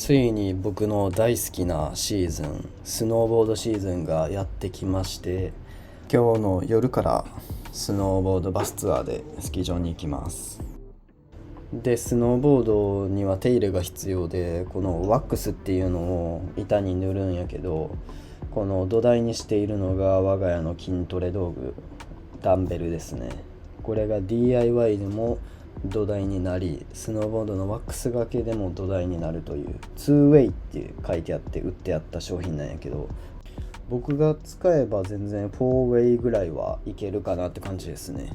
ついに僕の大好きなシーズン、スノーボードシーズンがやってきまして、今日の夜からスノーボードバスツアーでスキー場に行きます。でスノーボードには手入れが必要で、このワックスっていうのを板に塗るんやけど、この土台にしているのが我が家の筋トレ道具、ダンベルですね。これが DIY でも土台になり、スノーボードのワックスがけでも土台になるという 2way って書いてあって売ってあった商品なんやけど、僕が使えば全然 4way ぐらいはいけるかなって感じですね。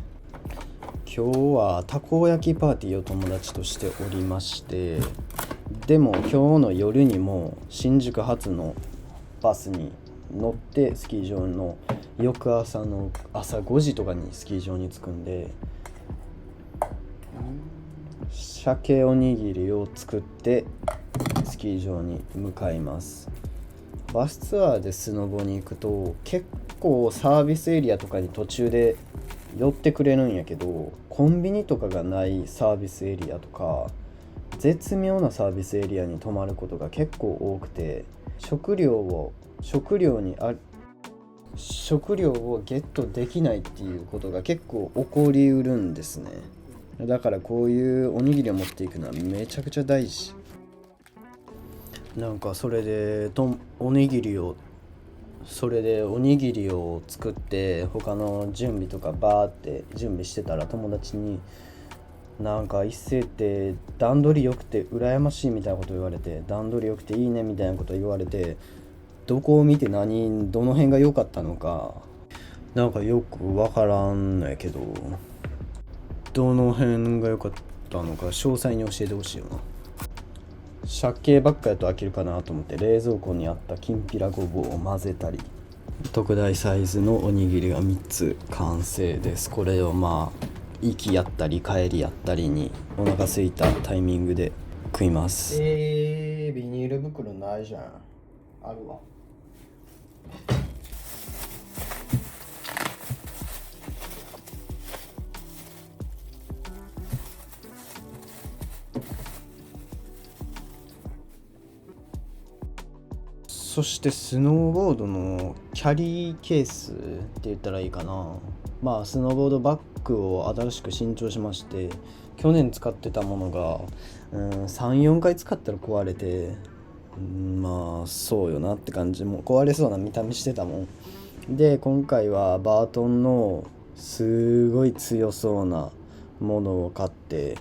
今日はたこ焼きパーティーを友達としておりまして、でも今日の夜にも新宿発のバスに乗ってスキー場の翌朝の朝5時とかにスキー場に着くんで、鮭おにぎりを作ってスキー場に向かいます。バスツアーでスノボに行くと結構サービスエリアとかに途中で寄ってくれるんやけど、コンビニとかがないサービスエリアとか絶妙なサービスエリアに泊まることが結構多くて、食料をゲットできないっていうことが結構起こりうるんですね。だからこういうおにぎりを持っていくのはめちゃくちゃ大事。なんかそれでおにぎりを作って他の準備とかバーって準備してたら、友達になんか一斉って段取り良くて羨ましいみたいなこと言われて、段取り良くていいねみたいなこと言われて、どこを見てどの辺が良かったのかなんかよくわからんのやけど、どの辺が良かったのか詳細に教えてほしいよな。借景ばっかやと飽きるかなと思って冷蔵庫にあったきんぴらごぼうを混ぜたり、特大サイズのおにぎりが3つ完成です。これを行きやったり帰りやったりにお腹空いたタイミングで食います。ビニール袋ないじゃん。あるわ。そしてスノーボードのキャリーケースって言ったらいいかな。スノーボードバッグを新しく新調しまして、去年使ってたものが3、4回使ったら壊れて、そうよなって感じ、もう壊れそうな見た目してたもんで、今回はバートンのすごい強そうなものを買って、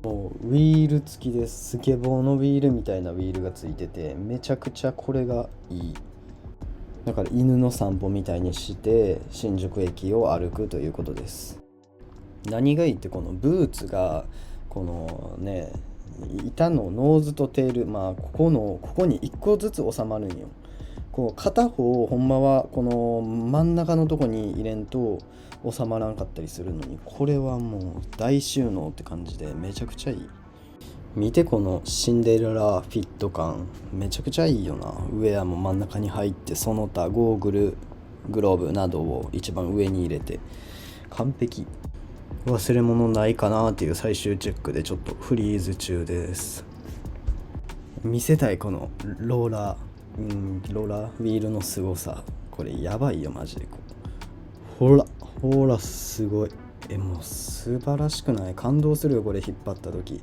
もうウィール付きです。スケボーのウィールみたいなウィールがついてて、めちゃくちゃこれがいい。だから犬の散歩みたいにして新宿駅を歩くということです。何がいいって、このブーツがこのね、板のノーズとテール、ここに1個ずつ収まるんよ。こう片方ほんまはこの真ん中のとこに入れんと収まらんかったりするのに、これはもう大収納って感じでめちゃくちゃいい。見てこのシンデレラフィット感、めちゃくちゃいいよな。ウェアも真ん中に入って、その他ゴーグル、グローブなどを一番上に入れて完璧。忘れ物ないかなっていう最終チェックでちょっとフリーズ中です。見せたいこのローラーウィールの凄さ、これやばいよマジで。ほらすごい。もう素晴らしくない？感動するよこれ引っ張った時。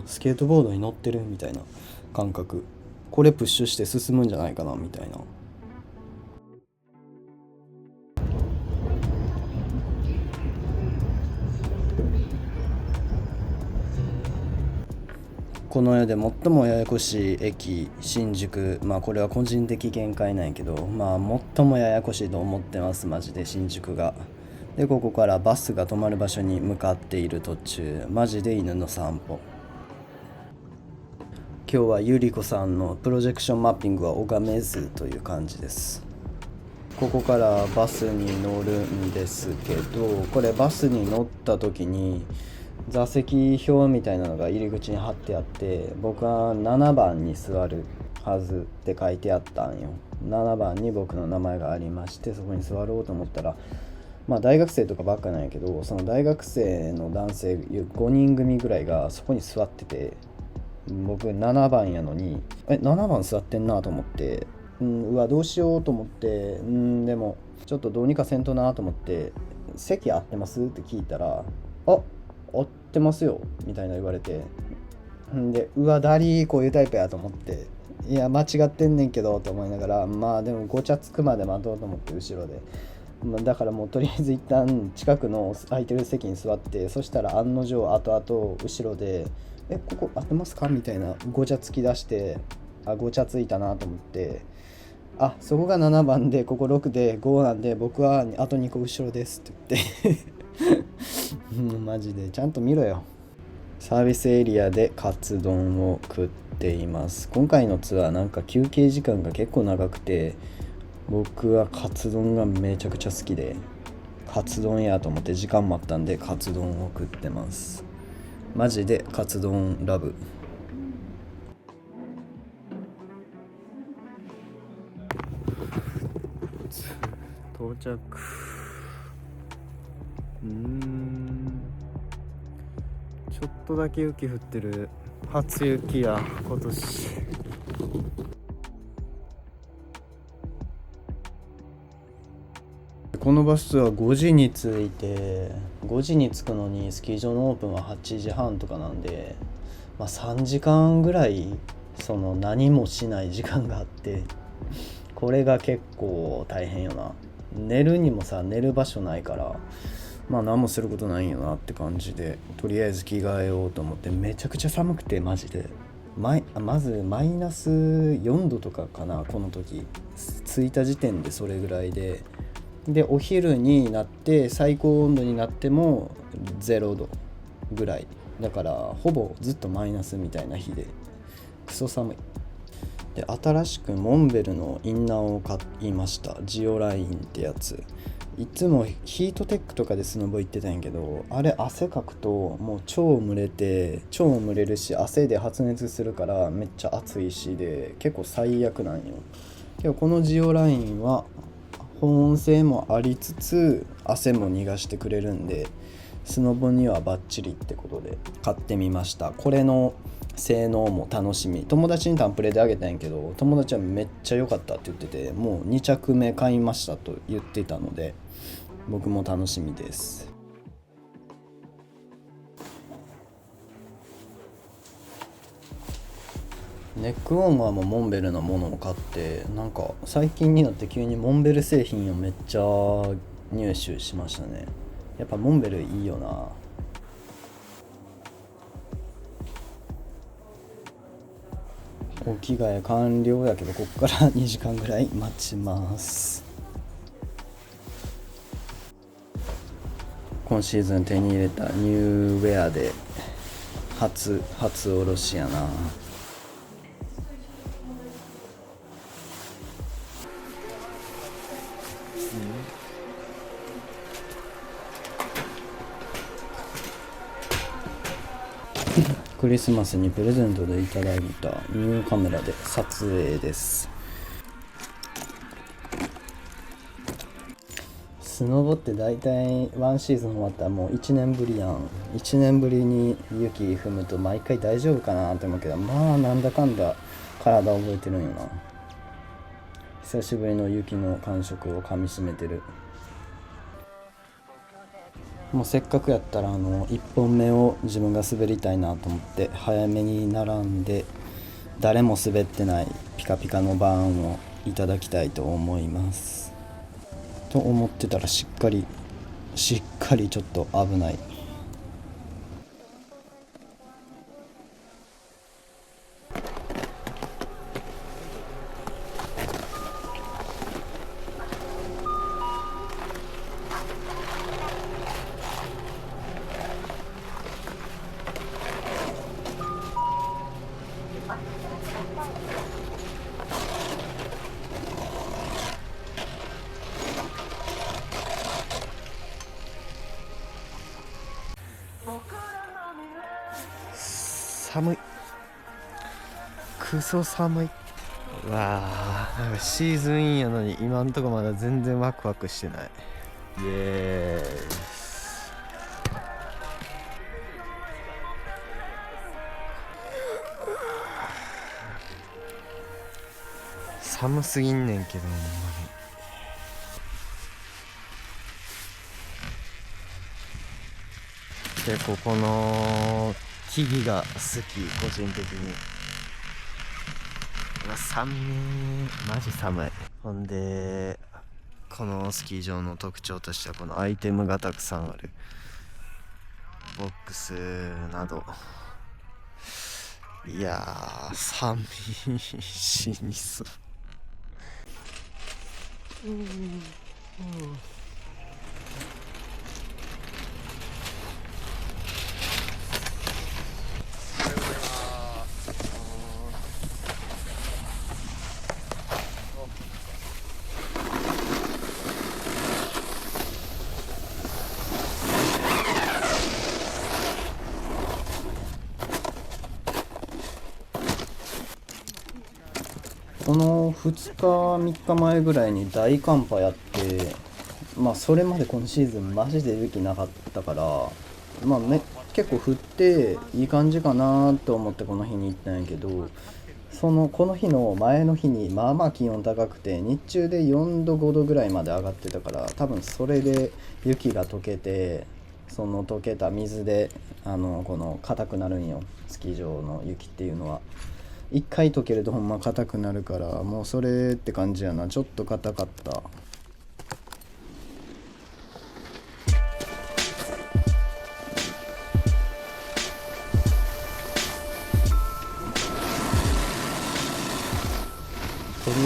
スケートボードに乗ってるみたいな感覚。これプッシュして進むんじゃないかなみたいな。この世で最もややこしい駅、新宿。これは個人的見解なんやけど、最もややこしいと思ってますマジで、新宿が。でここからバスが止まる場所に向かっている途中、マジで犬の散歩。今日はゆりこさんのプロジェクションマッピングは拝めずという感じです。ここからバスに乗るんですけど、これバスに乗った時に座席表みたいなのが入り口に貼ってあって、僕は7番に座るはずって書いてあったんよ。7番に僕の名前がありまして、そこに座ろうと思ったら、大学生とかばっかなんやけど、その大学生の男性5人組ぐらいがそこに座ってて、僕7番やのに7番座ってんなと思って、うわどうしようと思って、でもちょっとどうにかせんとなと思って、席合ってますって聞いたら、合ってますよみたいな言われて、でうわダリーこういうタイプやと思って、いや間違ってんねんけどと思いながら、まあでもごちゃつくまで待とうと思って後ろで、だからもうとりあえず一旦近くの空いてる席に座って、そしたら案の定後々後ろでここ合ってますかみたいなごちゃつき出して、ごちゃついたなと思って、そこが7番でここ6で5なんで僕はあと2個後ろですって言ってマジでちゃんと見ろよ。サービスエリアでカツ丼を食っています。今回のツアーなんか休憩時間が結構長くて、僕はカツ丼がめちゃくちゃ好きで、カツ丼やと思って時間待ったんでカツ丼を食ってます。マジでカツ丼ラブ。到着。ちょっとだけ雪降ってる。初雪や今年。このバスは5時に着いて、5時に着くのにスキー場のオープンは8時半とかなんで、3時間ぐらい何もしない時間があって、これが結構大変よな。寝るにも寝る場所ないから、何もすることないんよなって感じで、とりあえず着替えようと思って、めちゃくちゃ寒くてマジでまずマイナス4度とかかな、この時着いた時点でそれぐらいで、お昼になって最高温度になっても0度ぐらいだから、ほぼずっとマイナスみたいな日でクソ寒い。で新しくモンベルのインナーを買いました。ジオラインってやつ。いつもヒートテックとかでスノボ行ってたんやけど、あれ汗かくともう超蒸れるし、汗で発熱するからめっちゃ暑いしで結構最悪なんよ。けどこのジオラインは保温性もありつつ汗も逃がしてくれるんで、スノボにはバッチリってことで買ってみました。これの性能も楽しみ。友達にタンプレであげたんやけど、友達はめっちゃ良かったって言ってて、もう2着目買いましたと言っていたので、僕も楽しみです。ネックウォーマーもモンベルのものを買って、なんか最近になって急にモンベル製品をめっちゃ入手しましたね。やっぱモンベルいいよな。お着替え完了やけど、こっから2時間ぐらい待ちます。今シーズン手に入れたニューウェアで初おろしやな。クリスマスにプレゼントでいただいたニューカメラで撮影です。スノボって大体ワンシーズン終わったらもう1年ぶりやん。1年ぶりに雪踏むと毎回大丈夫かなって思うけど、なんだかんだ体覚えてるんよな。久しぶりの雪の感触をかみしめてる。もうせっかくやったら1本目を自分が滑りたいなと思って早めに並んで、誰も滑ってないピカピカのバーンをいただきたいと思いますと思ってたら、しっかりちょっと危ない。寒い、クソ寒い。わあ、なんかシーズンインやのに今んとこまだ全然ワクワクしてない。イエーイ。寒すぎんねんけど、ほんまに。で、ここの木々が好き、個人的に。うわ、寒い、マジ寒い。ほんで、このスキー場の特徴としては、このアイテムがたくさんあるボックスなど、いやー、寒い、死にそう。この2日3日前ぐらいに大寒波やって、まあそれまでこのシーズンマジで雪なかったから、まあ結構降っていい感じかなと思ってこの日に行ったんやけど、この日の前の日にまあまあ気温高くて、日中で4度5度ぐらいまで上がってたから、多分それで雪が溶けて、その溶けた水でこの硬くなるんよ、スキー場の雪っていうのは。一回溶けるとほんま硬くなるから、もうそれって感じやな。ちょっと硬かった。とり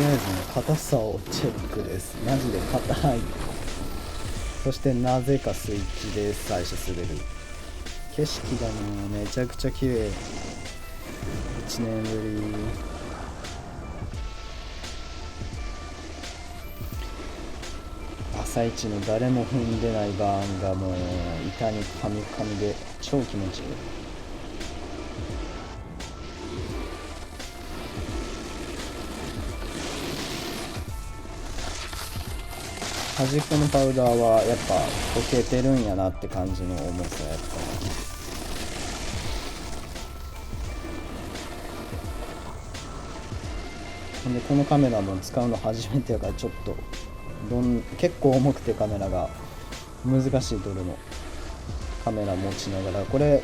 あえずね、硬さをチェックです。マジで硬い。そしてなぜかスイッチで最初滑る。景色がね、めちゃくちゃ綺麗。1年ぶり。朝一の誰も踏んでないバーンがもう板にカミカミで超気持ちいい。端っこのパウダーはやっぱ溶けてるんやなって感じの重さやったな。ほんでこのカメラも使うの初めてやから、ちょっと結構重くてカメラが難しい撮るの。カメラ持ちながら、これ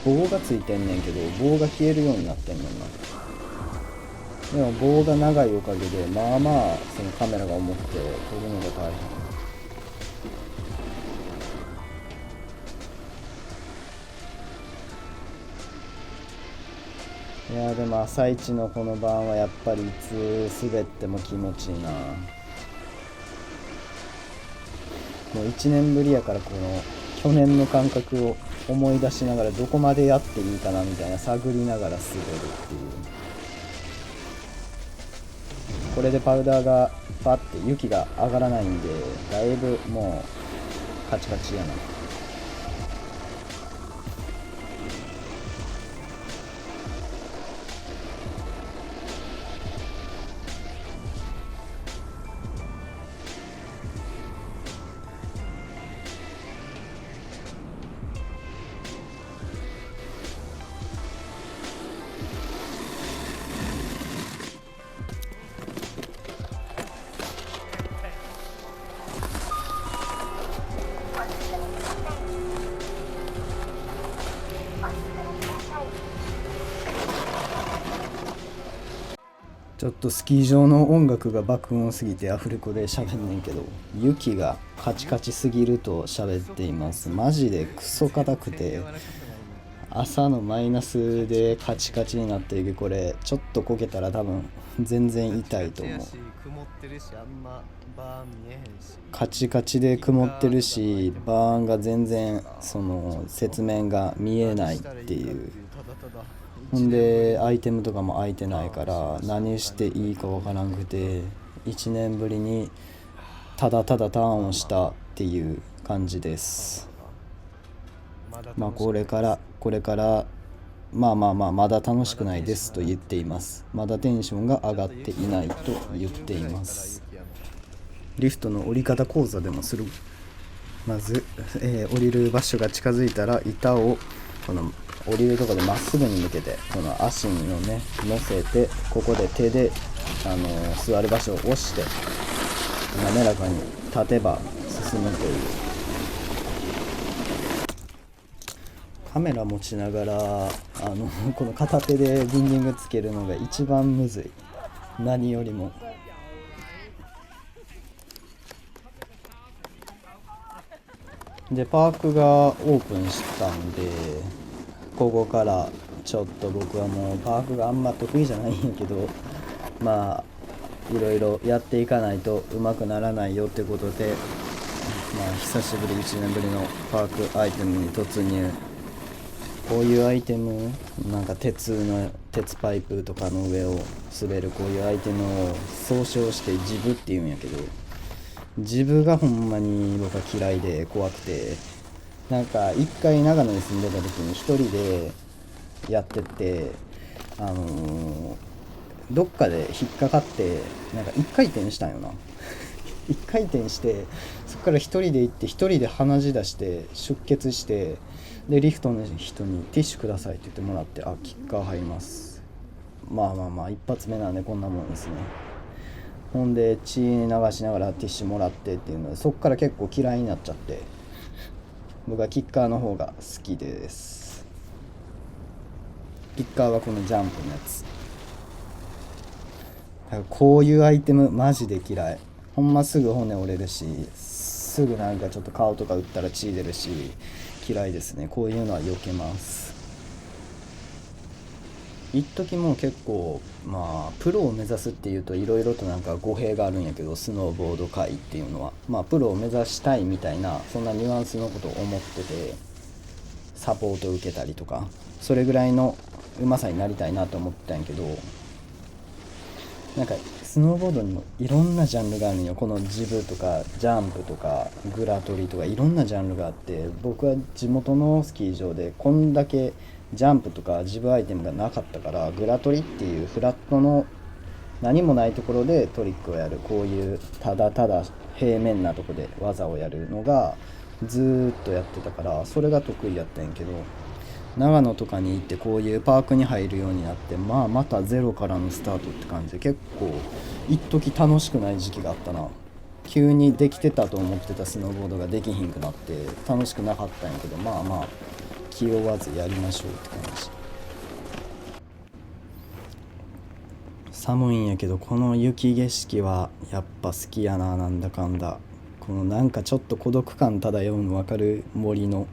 棒がついてんねんけど、棒が消えるようになってんねんな。でも棒が長いおかげでまあまあそのカメラが重くて撮るのが大変。いやでも朝一のこの晩はやっぱりいつ滑っても気持ちいいな。もう1年ぶりやから、この去年の感覚を思い出しながら、どこまでやっていいかなみたいな探りながら滑るっていう。これでパウダーがパッて雪が上がらないんで、だいぶもうカチカチやな。ちょっとスキー場の音楽が爆音すぎてアフレコで喋んねんけど、雪がカチカチすぎると喋っています。マジでクソ硬くて、朝のマイナスでカチカチになっていく。これちょっとこけたら多分全然痛いと思う。カチカチで曇ってるし、バーンが全然その雪面が見えないっていう。ほんでアイテムとかも開いてないから何していいかわからんくて、1年ぶりにただただターンをしたっていう感じです。まあこれからまだ楽しくないですと言っています。まだテンションが上がっていないと言っています。リフトの降り方講座でもする。まず、降りる場所が近づいたら板をこの降りるところでまっすぐに向けて、この足のね乗せて、ここで手で座る場所を押して滑らかに立てば進むという。カメラ持ちながらこの片手でビンディングつけるのが一番むずい、何よりも。でパークがオープンしたんで、ここからちょっと僕はもうパークがあんま得意じゃないんやけど、まあいろいろやっていかないと上手くならないよってことで、久しぶり1年ぶりのパークアイテムに突入。こういうアイテム、なんか鉄パイプとかの上を滑るこういうアイテムを総称してジブっていうんやけど、ジブがほんまに僕は嫌いで怖くて、なんか一回長野に住んでた時に一人でやってて、どっかで引っかかってなんか一回転したんよな一回転して、そっから一人で行って一人で鼻血出して出血して、でリフトの人にティッシュくださいって言ってもらって、あ、キッカー入ります。まあ一発目なんでこんなもんですね。ほんで血流しながらティッシュもらってっていうので、そっから結構嫌いになっちゃって、僕はキッカーの方が好きです。キッカーはこのジャンプのやつ。こういうアイテムマジで嫌い。ほんますぐ骨折れるし、すぐなんかちょっと顔とか打ったら血出るし、嫌いですね。こういうのは避けます。一時も結構プロを目指すっていうといろいろとなんか語弊があるんやけど、スノーボード界っていうのはプロを目指したいみたいな、そんなニュアンスのことを思ってて、サポートを受けたりとか、それぐらいのうまさになりたいなと思ってたんやけど、なんかスノーボードにもいろんなジャンルがあるんよ。このジブとかジャンプとかグラトリとかいろんなジャンルがあって、僕は地元のスキー場でこんだけジャンプとかジブアイテムがなかったから、グラトリっていうフラットの何もないところでトリックをやる、こういうただただ平面なとこで技をやるのがずーっとやってたから、それが得意やったんやけど、長野とかに行ってこういうパークに入るようになって、またゼロからのスタートって感じで、結構一時楽しくない時期があったな。急にできてたと思ってたスノーボードができひんくなって楽しくなかったんやけど、気負わずやりましょうって感じ。寒いんやけど、この雪景色はやっぱ好きやな。なんだかんだこのなんかちょっと孤独感漂うの分かる、森の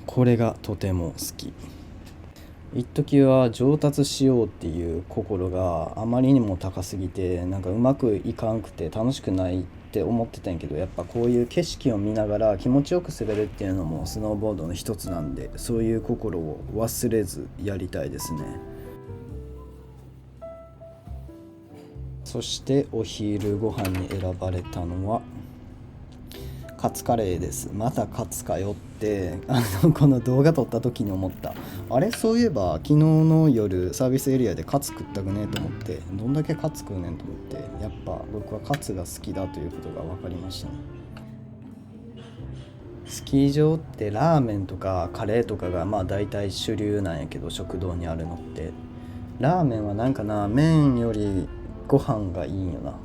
これがとても好き。一時は上達しようっていう心があまりにも高すぎて、なんかうまくいかんくて楽しくないって思ってたんやけど、やっぱこういう景色を見ながら気持ちよく滑るっていうのもスノーボードの一つなんで、そういう心を忘れずやりたいですね。そしてお昼ご飯に選ばれたのはカツカレーです。またカツかよってこの動画撮った時に思った。あれ、そういえば昨日の夜サービスエリアでカツ食ったくねと思って、どんだけカツ食うねんと思って、やっぱ僕はカツが好きだということが分かりましたね。スキー場ってラーメンとかカレーとかが大体主流なんやけど、食堂にあるのってラーメンはなんかな、麺よりご飯がいいんよな。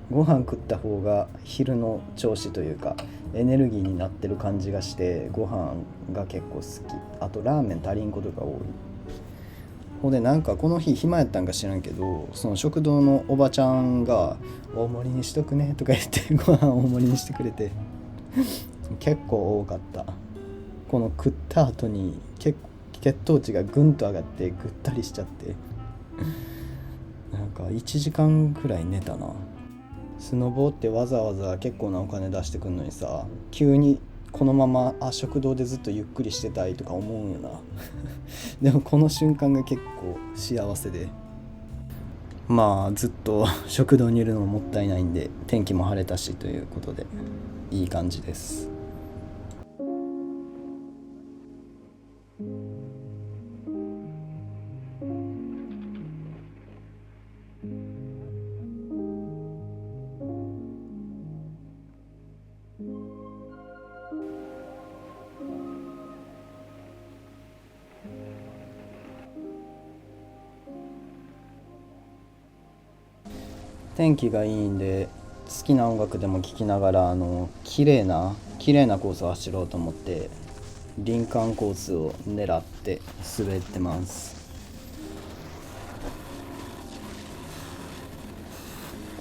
ご飯食った方が昼の調子というかエネルギーになってる感じがして、ご飯が結構好き。あとラーメン足りんことが多い。ほんでなんかこの日暇やったんか知らんけど、その食堂のおばちゃんが大盛りにしとくねとか言ってご飯大盛りにしてくれて結構多かった。この食った後に血糖値がぐんと上がってぐったりしちゃって、なんか1時間くらい寝たな。スノボってわざわざ結構なお金出してくんのにさ、急にこのまま食堂でずっとゆっくりしてたいとか思うんよなでもこの瞬間が結構幸せで、ずっと食堂にいるのももったいないんで、天気も晴れたしということでいい感じです。天気がいいんで好きな音楽でも聴きながら綺麗なコースを走ろうと思って林間コースを狙って滑ってます。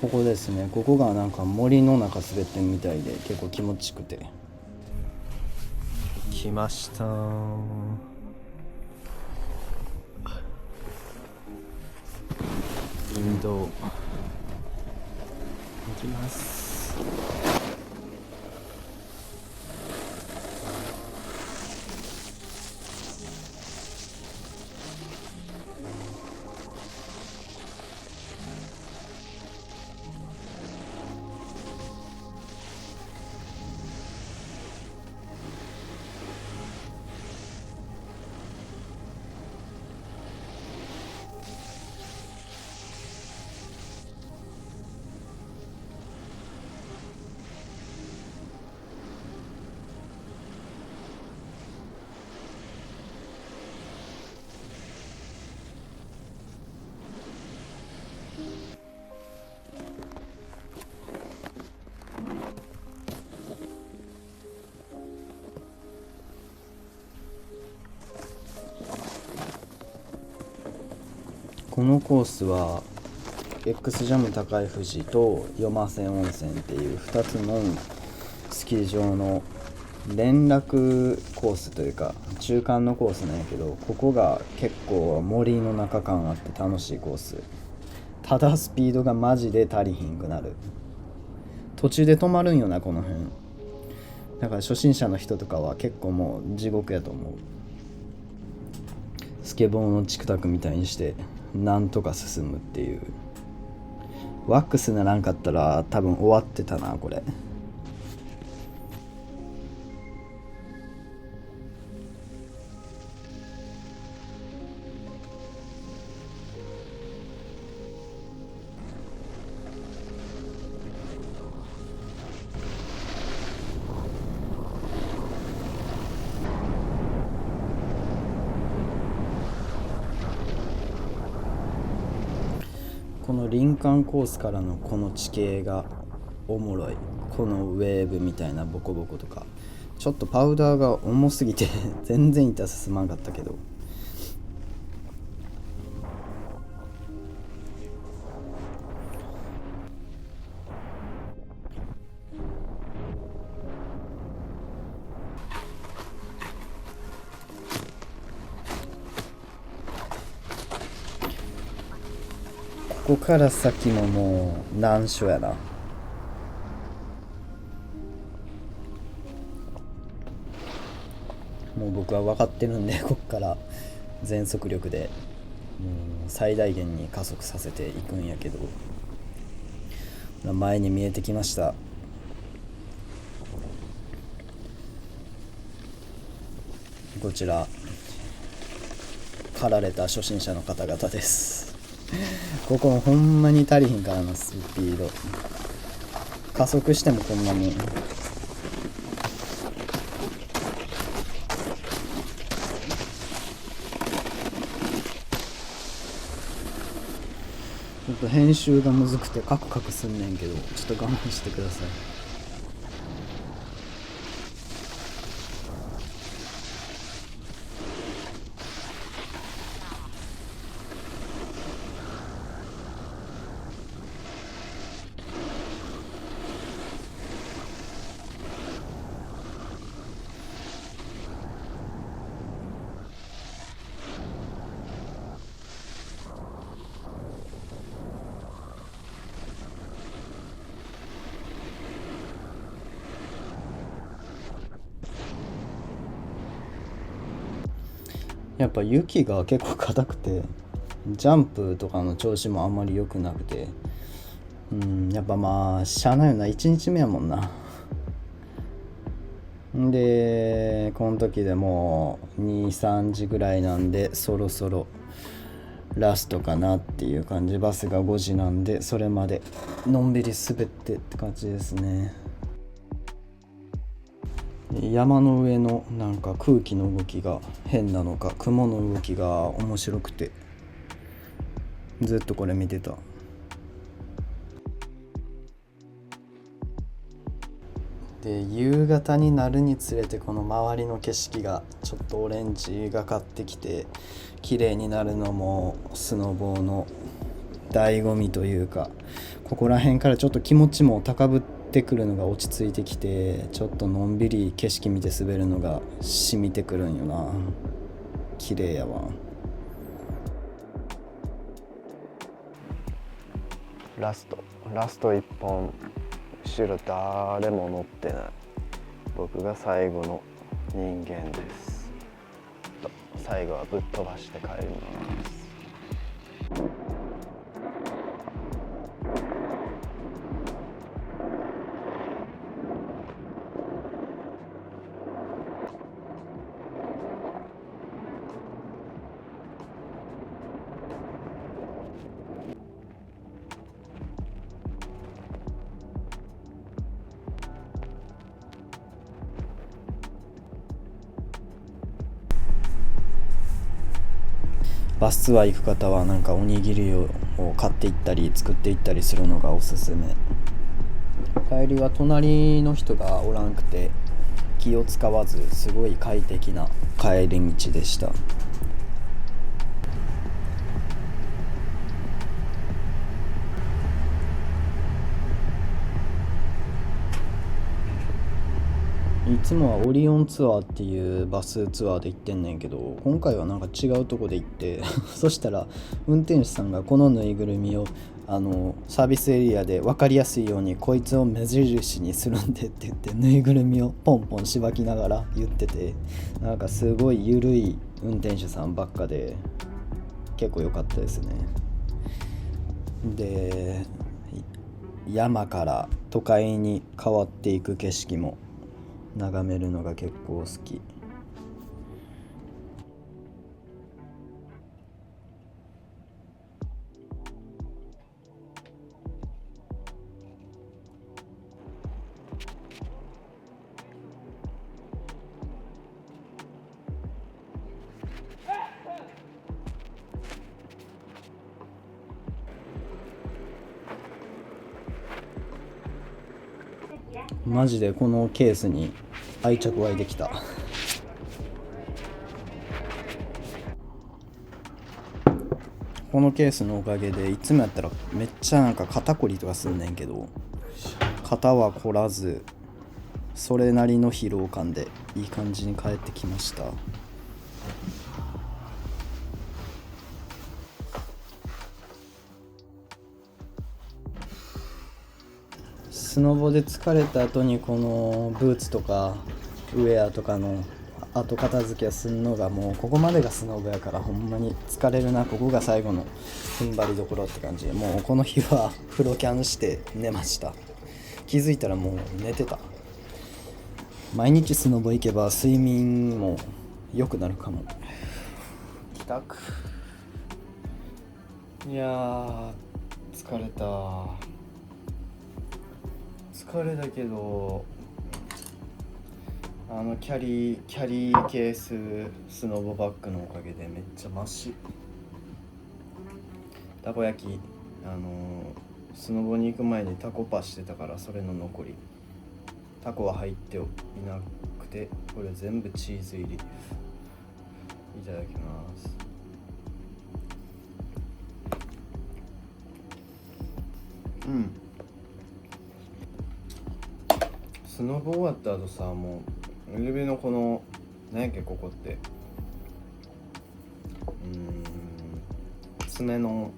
ここですね。ここがなんか森の中滑ってるみたいで結構気持ちよくて。来ました林道行きます。このコースは X ジャム高い富士と夜間線温泉っていう2つのスキー場の連絡コースというか中間のコースなんやけど、ここが結構森の中感あって楽しいコース。ただスピードがマジで足りひんくなる。途中で止まるんよなこの辺。だから初心者の人とかは結構もう地獄やと思う。スケボーのチクタクみたいにしてなんとか進むっていう。ワックスならんかったら多分終わってたなこれ。この林間コースからのこの地形がおもろい。このウェーブみたいなボコボコとか、ちょっとパウダーが重すぎて全然板進まんかったけど、ここから先ももう難所やな。もう僕は分かってるんでこっから全速力でもう最大限に加速させていくんやけど、前に見えてきました。こちら駆られた初心者の方々ですここほんまに足りひんからな、スピード。加速してもこんなに。ちょっと編集がむずくてカクカクすんねんけど、ちょっと我慢してください。やっぱ雪が結構硬くてジャンプとかの調子もあんまり良くなくて、やっぱまあしゃあないよな、1日目やもんな。でこの時でもう2、3時ぐらいなんでそろそろラストかなっていう感じ。バスが5時なんでそれまでのんびり滑ってって感じですね。山の上のなんか空気の動きが変なのか雲の動きが面白くてずっとこれ見てた。で夕方になるにつれてこの周りの景色がちょっとオレンジがかってきて綺麗になるのもスノボーの醍醐味というか、ここら辺からちょっと気持ちも高ぶってくるのが落ち着いてきて、ちょっとのんびり景色見て滑るのが染みてくるんよな。綺麗やわ。ラスト1本、後ろ誰も乗ってない。僕が最後の人間です。最後はぶっ飛ばして帰ります。バスツアー行く方はなんかおにぎりを買っていったり作っていったりするのがおすすめ。帰りは隣の人がおらんくて気を使わずすごい快適な帰り道でした。いつもはオリオンツアーっていうバスツアーで行ってんねんけど、今回はなんか違うとこで行ってそしたら運転手さんがこのぬいぐるみをサービスエリアで分かりやすいようにこいつを目印にするんでって言ってぬいぐるみをポンポンしばきながら言ってて、なんかすごいゆるい運転手さんばっかで結構良かったですね。で山から都会に変わっていく景色も眺めるのが結構好き。マジでこのケースに愛着湧いてきた。このケースのおかげでいつもやったらめっちゃなんか肩こりとかすんねんけど、肩は凝らずそれなりの疲労感でいい感じに帰ってきました。スノボで疲れた後にこのブーツとかウェアとかの後片付けするのがもうここまでがスノボやからほんまに疲れるな。ここが最後の踏ん張りどころって感じで、もうこの日はプロキャンして寝ました。気づいたらもう寝てた。毎日スノボ行けば睡眠も良くなるかも。帰宅。いやー疲れた。疲れだけどキャリーケーススノボバッグのおかげでめっちゃマシ。たこ焼きスノボに行く前にタコパしてたからそれの残り。タコは入っていなくてこれ全部チーズ入り。いただきます。スノボ終わった後さ、もう指のこの何やっけここって爪の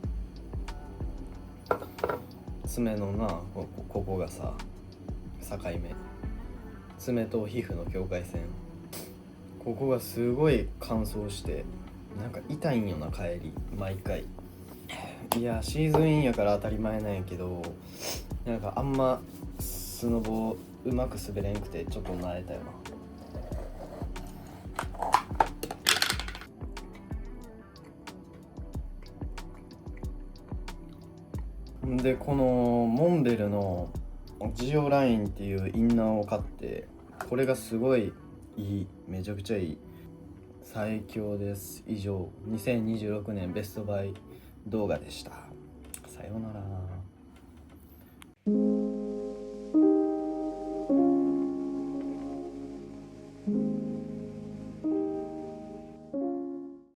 なここがさ境目、爪と皮膚の境界線、ここがすごい乾燥してなんか痛いんよな帰り毎回。いやシーズンインやから当たり前なんやけど、なんかあんまスノボうまく滑れんくてちょっと慣れたよな。でこのモンベルのジオラインっていうインナーを買って、これがすごいいい、めちゃくちゃいい、最強です。以上2026年ベストバイ動画でした。さようなら。